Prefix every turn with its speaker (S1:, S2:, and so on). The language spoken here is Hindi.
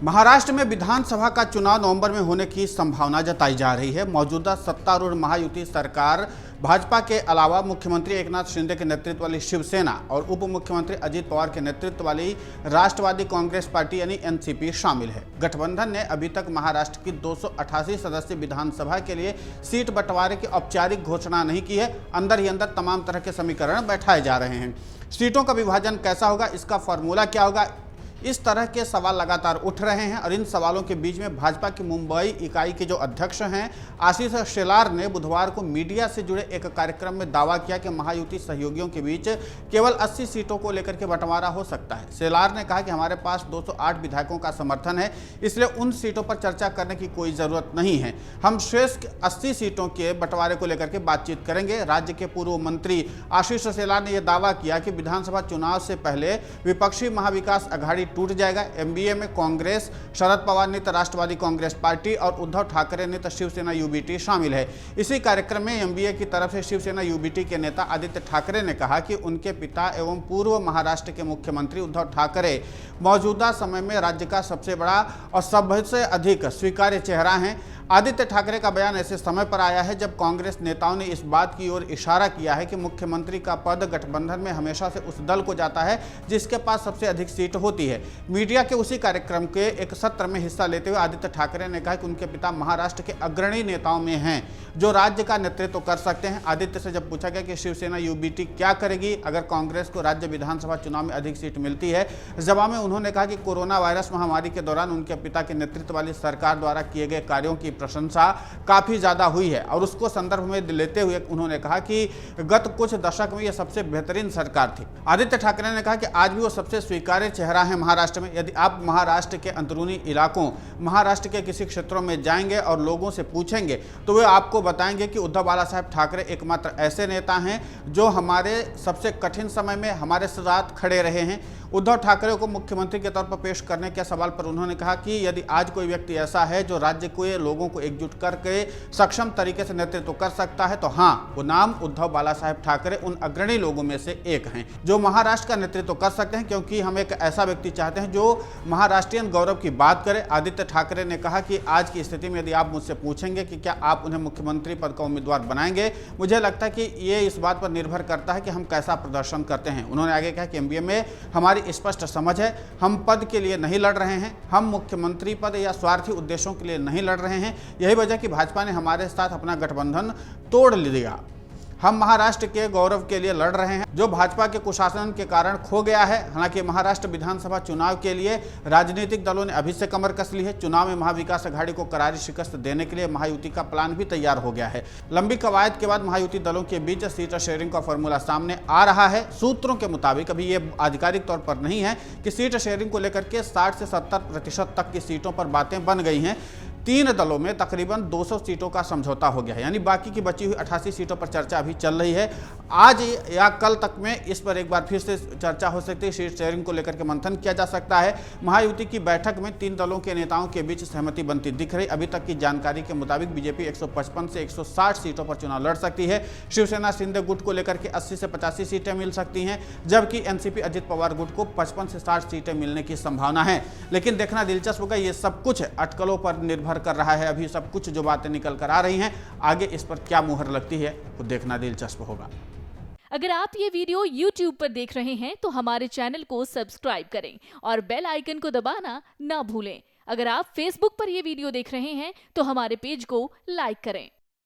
S1: महाराष्ट्र में विधानसभा का चुनाव नवंबर में होने की संभावना जताई जा रही है। मौजूदा सत्तारूढ़ महायुति सरकार भाजपा के अलावा मुख्यमंत्री एकनाथ शिंदे के नेतृत्व वाली शिवसेना और उप मुख्यमंत्री अजित पवार के नेतृत्व वाली राष्ट्रवादी कांग्रेस पार्टी यानी एनसीपी शामिल है। गठबंधन ने अभी तक महाराष्ट्र की 288 सदस्यीय विधानसभा के लिए सीट बंटवारे की औपचारिक घोषणा नहीं की है। अंदर ही अंदर तमाम तरह के समीकरण बैठाए जा रहे हैं। सीटों का विभाजन कैसा होगा, इसका फॉर्मूला क्या होगा, इस तरह के सवाल लगातार उठ रहे हैं। और इन सवालों के बीच में भाजपा की मुंबई इकाई के जो अध्यक्ष हैं आशीष शेलार ने बुधवार को मीडिया से जुड़े एक कार्यक्रम में दावा किया कि महायुति सहयोगियों के बीच केवल 80 सीटों को लेकर के बंटवारा हो सकता है। शेलार ने कहा कि हमारे पास 208 विधायकों का समर्थन है, इसलिए उन सीटों पर चर्चा करने की कोई जरूरत नहीं है। हम शेष 80 सीटों के बंटवारे को लेकर के बातचीत करेंगे। राज्य के पूर्व मंत्री आशीष शेलार ने यह दावा किया कि विधानसभा चुनाव से पहले विपक्षी महाविकास अघाड़ी टूट जाएगा। एमबीए में कांग्रेस, शरद पवार नेतृत्व राष्ट्रवादी कांग्रेस पार्टी और उद्धव ठाकरे नेतृत्व शिवसेना यूबीटी शामिल है। इसी कार्यक्रम में एमबीए की तरफ से शिवसेना यूबीटी के नेता आदित्य ठाकरे ने कहा कि उनके पिता एवं पूर्व महाराष्ट्र के मुख्यमंत्री उद्धव ठाकरे मौजूदा समय में राज्य का सबसे बड़ा और सबसे अधिक स्वीकार्य चेहरा हैं। आदित्य ठाकरे का बयान ऐसे समय पर आया है जब कांग्रेस नेताओं ने इस बात की ओर इशारा किया है कि मुख्यमंत्री का पद गठबंधन में हमेशा से उस दल को जाता है जिसके पास सबसे अधिक सीट होती है। मीडिया के उसी कार्यक्रम के एक सत्र में हिस्सा लेते हुए आदित्य ठाकरे ने कहा कि उनके पिता महाराष्ट्र के अग्रणी नेताओं में हैं जो राज्य का नेतृत्व कर सकते हैं। आदित्य से जब पूछा गया कि शिवसेना यूबीटी क्या करेगी अगर कांग्रेस को राज्य विधानसभा चुनाव में अधिक सीट मिलती है, जवाब में उन्होंने कहा कि कोरोना वायरस महामारी के दौरान उनके पिता के नेतृत्व वाली सरकार द्वारा किए गए कार्यों की प्रशंसा काफी ज्यादा हुई है। और उसको संदर्भ में लेते हुए उन्होंने कहा कि गत कुछ दशक में यह सबसे बेहतरीन सरकार थी। आदित्य ठाकरे ने कहा कि आज भी वो सबसे स्वीकार्य चेहरा है महाराष्ट्र में। यदि आप महाराष्ट्र के अंदरूनी इलाकों, महाराष्ट्र के किसी क्षेत्रों में जाएंगे और लोगों से पूछेंगे तो वे आपको बताएंगे कि उद्धव बाला साहब ठाकरे एकमात्र ऐसे नेता हैं जो हमारे सबसे कठिन समय में हमारे साथ खड़े रहे हैं। उद्धव ठाकरे को मुख्यमंत्री के तौर पर पेश करने के सवाल पर उन्होंने कहा कि यदि आज कोई व्यक्ति ऐसा है जो राज्य के लोगों को एकजुट करके सक्षम तरीके से नेतृत्व कर सकता है तो हाँ, वो नाम उद्धव बाला साहब ठाकरे उन अग्रणी लोगों में से एक हैं जो महाराष्ट्र का नेतृत्व कर सकते हैं, क्योंकि हम एक ऐसा व्यक्ति चाहते हैं जो महाराष्ट्रीयन गौरव की बात करे। आदित्य ठाकरे ने कहा कि आज की स्थिति में यदि आप मुझसे पूछेंगे कि क्या आप उन्हें मुख्यमंत्री पद का उम्मीदवार बनाएंगे, मुझे लगता है कि ये इस बात पर निर्भर करता है कि हम कैसा प्रदर्शन करते हैं। उन्होंने आगे कहा कि एमबीए में हमारी स्पष्ट समझ है, हम पद के लिए नहीं लड़ रहे हैं, हम मुख्यमंत्री पद या स्वार्थी उद्देश्यों के लिए नहीं लड़ रहे हैं। यही वजह कि भाजपा ने हमारे साथ अपना गठबंधन तोड़ लिया। हम महाराष्ट्र के गौरव के लिए लड़ रहे हैं जो भाजपा के कुशासन के कारण खो गया है। हालांकि महाराष्ट्र विधानसभा चुनाव के लिए राजनीतिक दलों ने अभी से कमर कस ली है। चुनाव में महाविकास अघाड़ी को करारी शिकस्त देने के लिए महायुति का प्लान भी तैयार हो गया है। लंबी कवायद के बाद महायुति दलों के बीच सीट शेयरिंग का फॉर्मूला सामने आ रहा है। सूत्रों के मुताबिक अभी ये आधिकारिक तौर पर नहीं है कि सीट शेयरिंग को लेकर के 60 से 70% तक की सीटों पर बातें बन गई हैं। 3 दलों में तकरीबन 200 सीटों का समझौता हो गया है, यानी बाकी की बची हुई 88 सीटों पर चर्चा अभी चल रही है। आज या कल तक में इस पर एक बार फिर से चर्चा हो सकती है, सीट शेयरिंग को लेकर के मंथन किया जा सकता है। महायुति की बैठक में 3 दलों के नेताओं के बीच सहमति बनती दिख रही। अभी तक की जानकारी के मुताबिक बीजेपी 155 से 160 सीटों पर चुनाव लड़ सकती है। शिवसेना शिंदे गुट को लेकर के 80 से 85 सीटें मिल सकती हैं, जबकि एनसीपी अजित पवार गुट को 55 से 60 सीटें मिलने की संभावना है। लेकिन देखना दिलचस्प होगा, ये सब कुछ अटकलों पर निर्भर कर रहा है। अभी सब कुछ जो बातें निकल कर आ रही हैं, आगे इस पर क्या मुहर लगती है वो देखना दिलचस्प होगा।
S2: अगर आप ये वीडियो YouTube पर देख रहे हैं तो हमारे चैनल को सब्सक्राइब करें और बेल आइकन को दबाना ना भूलें। अगर आप Facebook पर ये वीडियो देख रहे हैं तो हमारे पेज को लाइक करें।